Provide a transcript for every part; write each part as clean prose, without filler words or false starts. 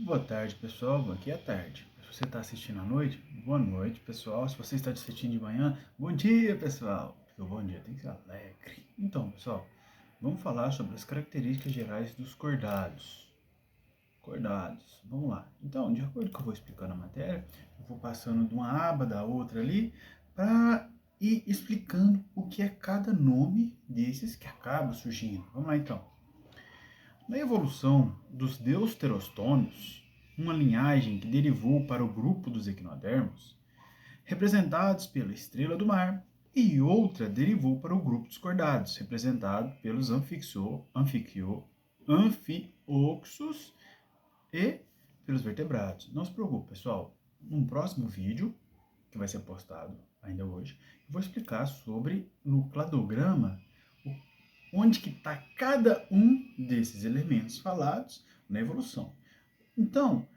Boa tarde, pessoal. Aqui é tarde. Se você está assistindo à noite, boa noite, pessoal. Se você está assistindo de manhã, bom dia, pessoal. Porque o bom dia tem que ser alegre. Então, pessoal, vamos falar sobre as características gerais dos cordados. Cordados. Vamos lá. Então, de acordo com o que eu vou explicando a matéria, eu vou passando de uma aba da outra ali para ir explicando o que é cada nome desses que acaba surgindo. Vamos lá, então. Na evolução dos deuterostômios, uma linhagem que derivou para o grupo dos equinodermos, representados pela estrela do mar, e outra derivou para o grupo dos cordados, representado pelos anfioxos e pelos vertebrados. Não se preocupe, pessoal. Num próximo vídeo, que vai ser postado ainda hoje, eu vou explicar sobre, no cladograma, onde que está cada um desses elementos falados na evolução. Então,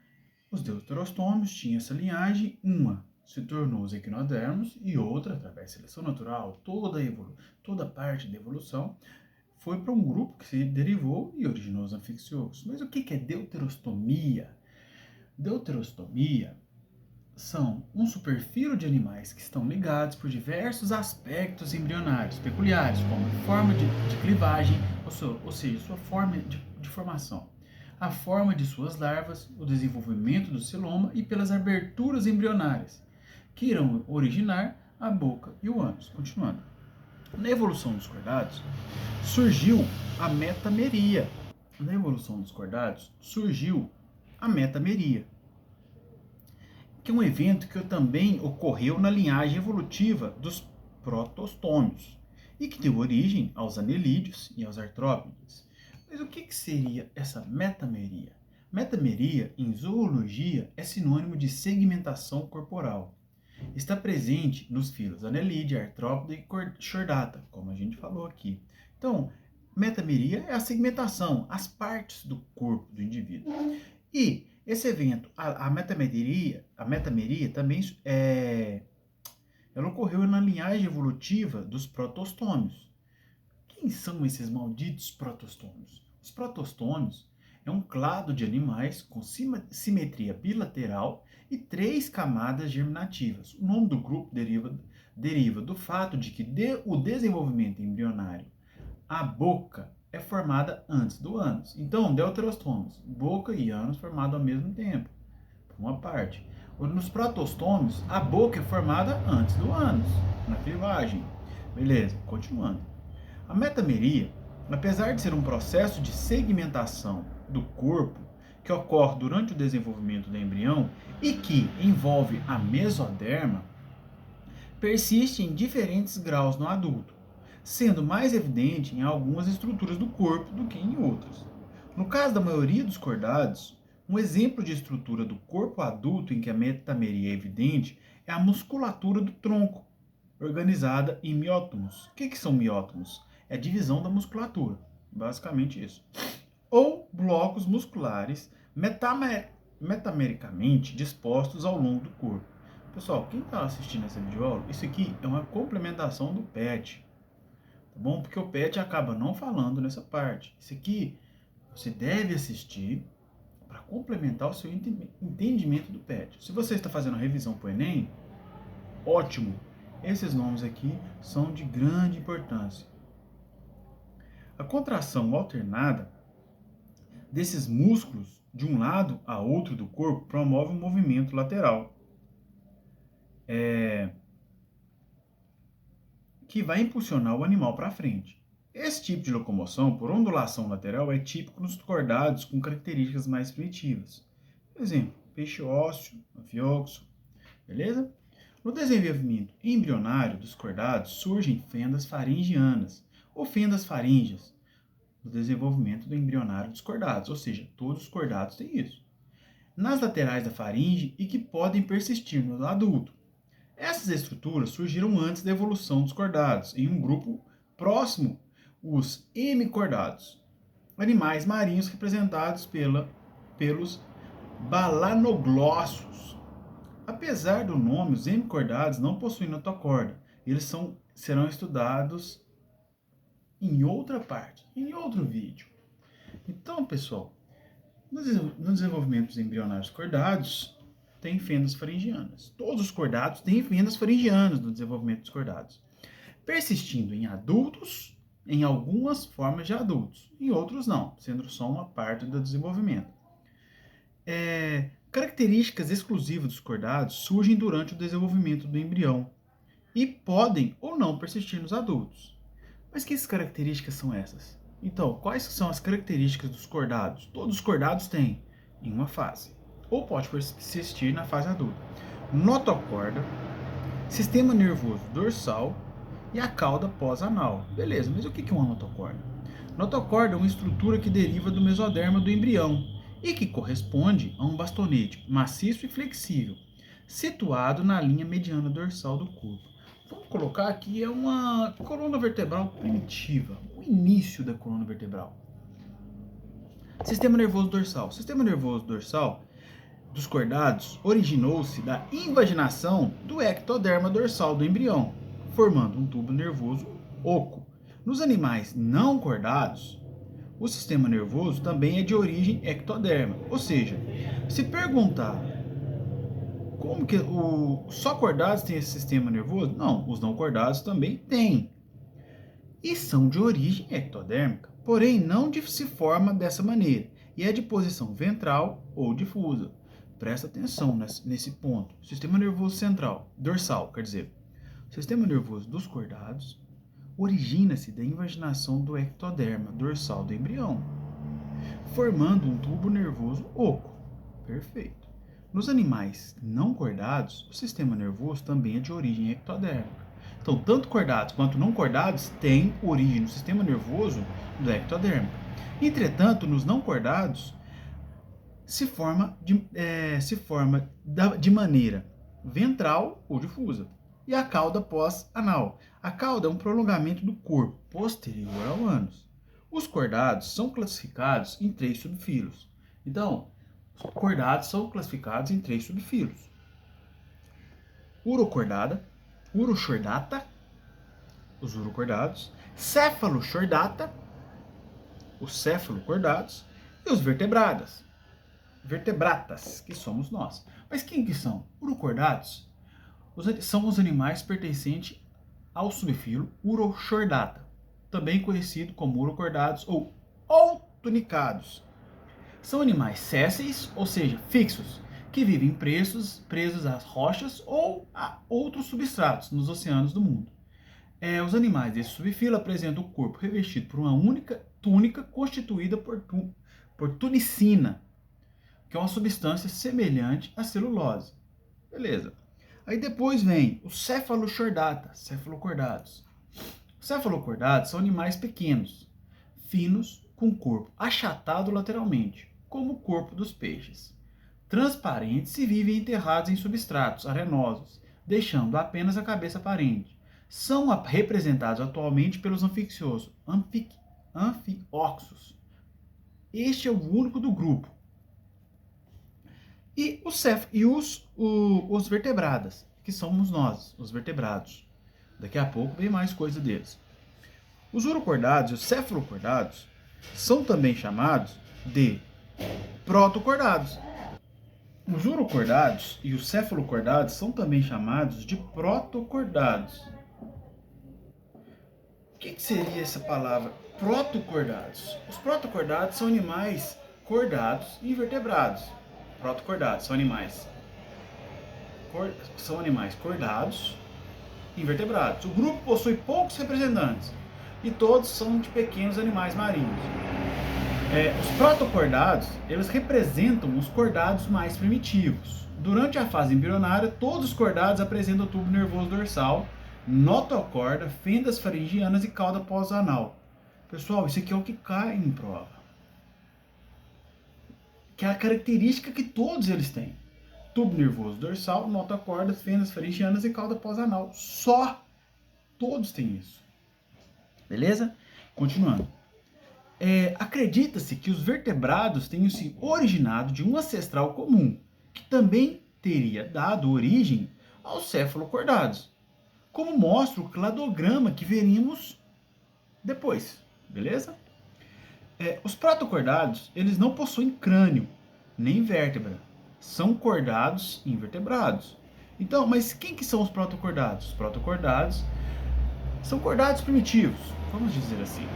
os deuterostômios tinham essa linhagem, uma se tornou os equinodermos e outra, através da seleção natural, toda a parte da evolução, foi para um grupo que se derivou e originou os anfixiosos. Mas o que é deuterostomia? Deuterostomia são um superfície de animais que estão ligados por diversos aspectos embrionários peculiares, como forma de clivagem, ou seja, sua forma de formação, a forma de suas larvas, o desenvolvimento do celoma e pelas aberturas embrionárias, que irão originar a boca e o ânus. Continuando. Na evolução dos cordados, surgiu a metameria. Na evolução dos cordados, surgiu a metameria, que é um evento que também ocorreu na linhagem evolutiva dos protostômios e que deu origem aos anelídeos e aos artrópodes. Mas o que seria essa metameria? Metameria, em zoologia, é sinônimo de segmentação corporal. Está presente nos filos Annelide, Artrópode e Chordata, como a gente falou aqui. Então, metameria é a segmentação, as partes do corpo do indivíduo. E esse evento, a metameria também ela ocorreu na linhagem evolutiva dos protostômios. Quem são esses malditos protostômios? Os protostômios é um clado de animais com simetria bilateral e 3 camadas germinativas. O nome do grupo deriva do fato de que o desenvolvimento embrionário, a boca, é formada antes do ânus. Então, deuterostômios, boca e ânus formados ao mesmo tempo, por uma parte. Nos protostômios, a boca é formada antes do ânus, na clivagem. Beleza, continuando. A metameria, apesar de ser um processo de segmentação do corpo que ocorre durante o desenvolvimento do embrião e que envolve a mesoderma, persiste em diferentes graus no adulto, sendo mais evidente em algumas estruturas do corpo do que em outras. No caso da maioria dos cordados, um exemplo de estrutura do corpo adulto em que a metameria é evidente é a musculatura do tronco, organizada em miótomos. O que são miótomos? É a divisão da musculatura, basicamente isso. Ou blocos musculares metamericamente dispostos ao longo do corpo. Pessoal, quem está assistindo essa videoaula, isso aqui é uma complementação do PET, tá bom? Porque o PET acaba não falando nessa parte. Isso aqui você deve assistir para complementar o seu entendimento do PET. Se você está fazendo a revisão para o Enem, ótimo! Esses nomes aqui são de grande importância. A contração alternada desses músculos de um lado a outro do corpo promove um movimento lateral, que vai impulsionar o animal para frente. Esse tipo de locomoção por ondulação lateral é típico nos cordados com características mais primitivas. Por exemplo, peixe ósseo, anfioxo, beleza? No desenvolvimento embrionário dos cordados surgem fendas faringianas ou fendas faríngeas no desenvolvimento do embrionário dos cordados, ou seja, todos os cordados têm isso. Nas laterais da faringe e que podem persistir no adulto. Essas estruturas surgiram antes da evolução dos cordados, em um grupo próximo, os hemicordados, animais marinhos representados pelos balanoglossos. Apesar do nome, os hemicordados não possuem notocorda. Eles serão estudados em outra parte, em outro vídeo. Então, pessoal, No desenvolvimento dos embrionários cordados, tem fendas faringianas. Todos os cordados têm fendas faringianas no desenvolvimento dos cordados, persistindo em adultos, em algumas formas de adultos, em outros não, sendo só uma parte do desenvolvimento. Características exclusivas dos cordados surgem durante o desenvolvimento do embrião e podem ou não persistir nos adultos. Mas que características são essas? Então, quais são as características dos cordados? Todos os cordados têm em uma fase, ou pode persistir na fase adulta. Notocorda, sistema nervoso dorsal e a cauda pós-anal. Beleza, mas o que é uma notocorda? Notocorda é uma estrutura que deriva do mesoderma do embrião e que corresponde a um bastonete maciço e flexível, situado na linha mediana dorsal do corpo. Vamos colocar aqui é uma coluna vertebral primitiva, o início da coluna vertebral. Sistema nervoso dorsal. O sistema nervoso dorsal dos cordados originou-se da invaginação do ectoderma dorsal do embrião, formando um tubo nervoso oco. Nos animais não cordados, o sistema nervoso também é de origem ectoderma. Ou seja, se perguntar como que só cordados têm esse sistema nervoso? Não, os não cordados também têm. E são de origem ectodérmica, porém não se forma dessa maneira, e é de posição ventral ou difusa. Presta atenção nesse ponto. Sistema nervoso central, dorsal, quer dizer, o sistema nervoso dos cordados origina-se da invaginação do ectoderma dorsal do embrião, formando um tubo nervoso oco. Perfeito. Nos animais não cordados, o sistema nervoso também é de origem ectodérmica. Então, tanto cordados quanto não cordados têm origem no sistema nervoso do ectoderma. Entretanto, nos não cordados, se forma de maneira ventral ou difusa. E a cauda pós-anal. A cauda é um prolongamento do corpo posterior ao ânus. Os cordados são classificados em 3 subfilos. Então, os cordados são classificados em 3 subfilos: urocordata, urochordata, os urocordados, cefalochordata, os cefalocordados, e os vertebradas, que somos nós. Mas quem que são? Urocordados são os animais pertencentes ao subfilo urochordata, também conhecido como urocordados ou tunicados. São animais sésseis, ou seja, fixos, que vivem presos às rochas ou a outros substratos nos oceanos do mundo. Os animais desse subfilo apresentam o corpo revestido por uma única túnica constituída por tunicina, que é uma substância semelhante à celulose. Beleza. Aí depois vem os cefalochordata, cefalocordados. Os cefalocordados são animais pequenos, finos, com corpo achatado lateralmente, como o corpo dos peixes. Transparentes e vivem enterrados em substratos arenosos, deixando apenas a cabeça aparente. São representados atualmente pelos anfixiosos, anfioxos. Este é o único do grupo. E os vertebradas, que somos nós, os vertebrados. Daqui a pouco vem mais coisa deles. Os urocordados e os cefalocordados são também chamados de protocordados. Os urocordados e os cefalocordados são também chamados de protocordados. O que seria essa palavra protocordados? Os protocordados são animais cordados e invertebrados. Protocordados são animais cordados e invertebrados. O grupo possui poucos representantes e todos são de pequenos animais marinhos. Os protocordados, eles representam os cordados mais primitivos. Durante a fase embrionária, todos os cordados apresentam o tubo nervoso dorsal, notocorda, fendas faringianas e cauda pós-anal. Pessoal, isso aqui é o que cai em prova, que é a característica que todos eles têm: tubo nervoso dorsal, notocorda, fendas faringianas e cauda pós-anal. Só todos têm isso. Beleza? Continuando. Acredita-se que os vertebrados tenham se originado de um ancestral comum, que também teria dado origem aos cefalocordados, como mostra o cladograma que veremos depois, beleza? Os protocordados, eles não possuem crânio, nem vértebra. São cordados invertebrados. Então, mas quem que são os protocordados? Os protocordados são cordados primitivos, vamos dizer assim.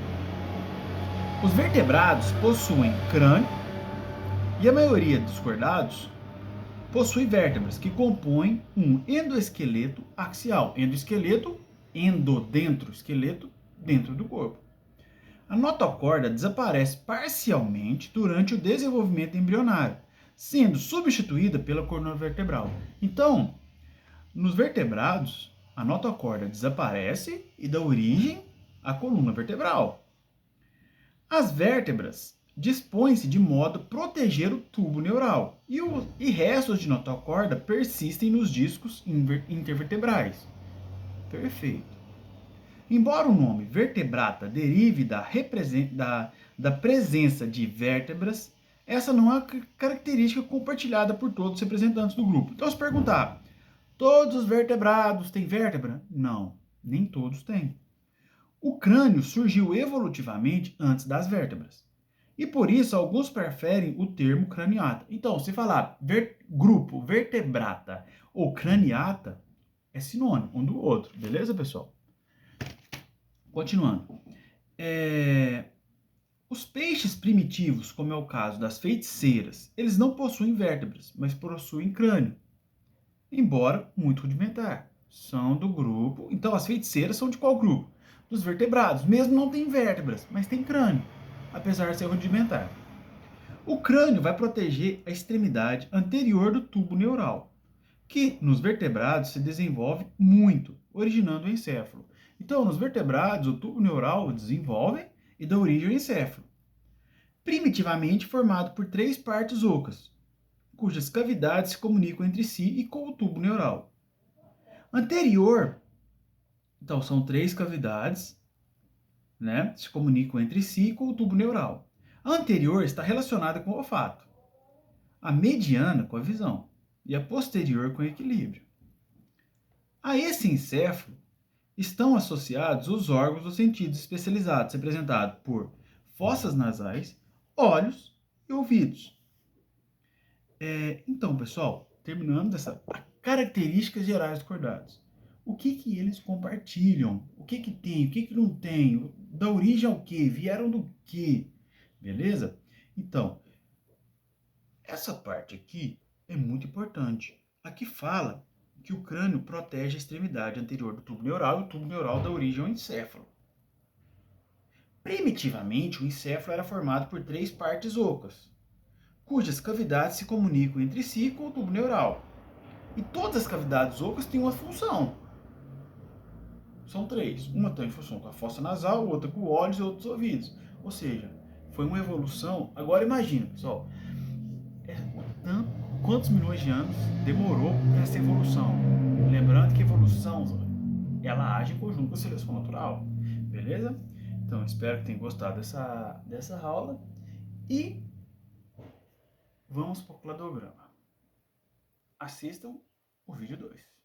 Os vertebrados possuem crânio e a maioria dos cordados possui vértebras que compõem um endoesqueleto axial. Endoesqueleto, endodentro, esqueleto dentro do corpo. A notocorda desaparece parcialmente durante o desenvolvimento embrionário, sendo substituída pela coluna vertebral. Então, nos vertebrados, a notocorda desaparece e dá origem à coluna vertebral. As vértebras dispõem-se de modo a proteger o tubo neural e restos de notocorda persistem nos discos intervertebrais. Perfeito. Embora o nome vertebrata derive da presença de vértebras, essa não é uma característica compartilhada por todos os representantes do grupo. Então, se perguntar, todos os vertebrados têm vértebra? Não, nem todos têm. O crânio surgiu evolutivamente antes das vértebras. E por isso, alguns preferem o termo craniata. Então, se falar grupo vertebrata ou craniata, é sinônimo um do outro. Beleza, pessoal? Continuando. Os peixes primitivos, como é o caso das feiticeiras, eles não possuem vértebras, mas possuem crânio, embora muito rudimentar. São do grupo. Então, as feiticeiras são de qual grupo? Dos vertebrados. Mesmo não tem vértebras, mas tem crânio, apesar de ser rudimentar. O crânio vai proteger a extremidade anterior do tubo neural, que nos vertebrados se desenvolve muito, originando o encéfalo. Então, nos vertebrados, o tubo neural desenvolve e dá origem ao encéfalo. Primitivamente formado por 3 partes ocas, cujas cavidades se comunicam entre si e com o tubo neural. Anterior, então são 3 cavidades, né, se comunicam entre si e com o tubo neural. A anterior está relacionada com o olfato, a mediana com a visão e a posterior com o equilíbrio. A esse encéfalo estão associados os órgãos dos sentidos especializados, representados por fossas nasais, olhos e ouvidos. Então, pessoal, terminando essa características gerais dos cordados. O que eles compartilham? O que tem? O que não tem? Da origem ao que? Vieram do que? Beleza? Então, essa parte aqui é muito importante. Aqui fala que o crânio protege a extremidade anterior do tubo neural e o tubo neural dá origem ao encéfalo. Primitivamente, o encéfalo era formado por 3 partes ocas, cujas cavidades se comunicam entre si com o tubo neural. E todas as cavidades ocas têm uma função. São 3. Uma tem função com a fossa nasal, outra com olhos e outros ouvidos. Ou seja, foi uma evolução. Agora imagina, pessoal, quantos milhões de anos demorou para essa evolução? Lembrando que a evolução, ela age em conjunto com a seleção natural. Beleza? Então, espero que tenham gostado dessa aula. E vamos para o cladograma. Assistam o vídeo 2.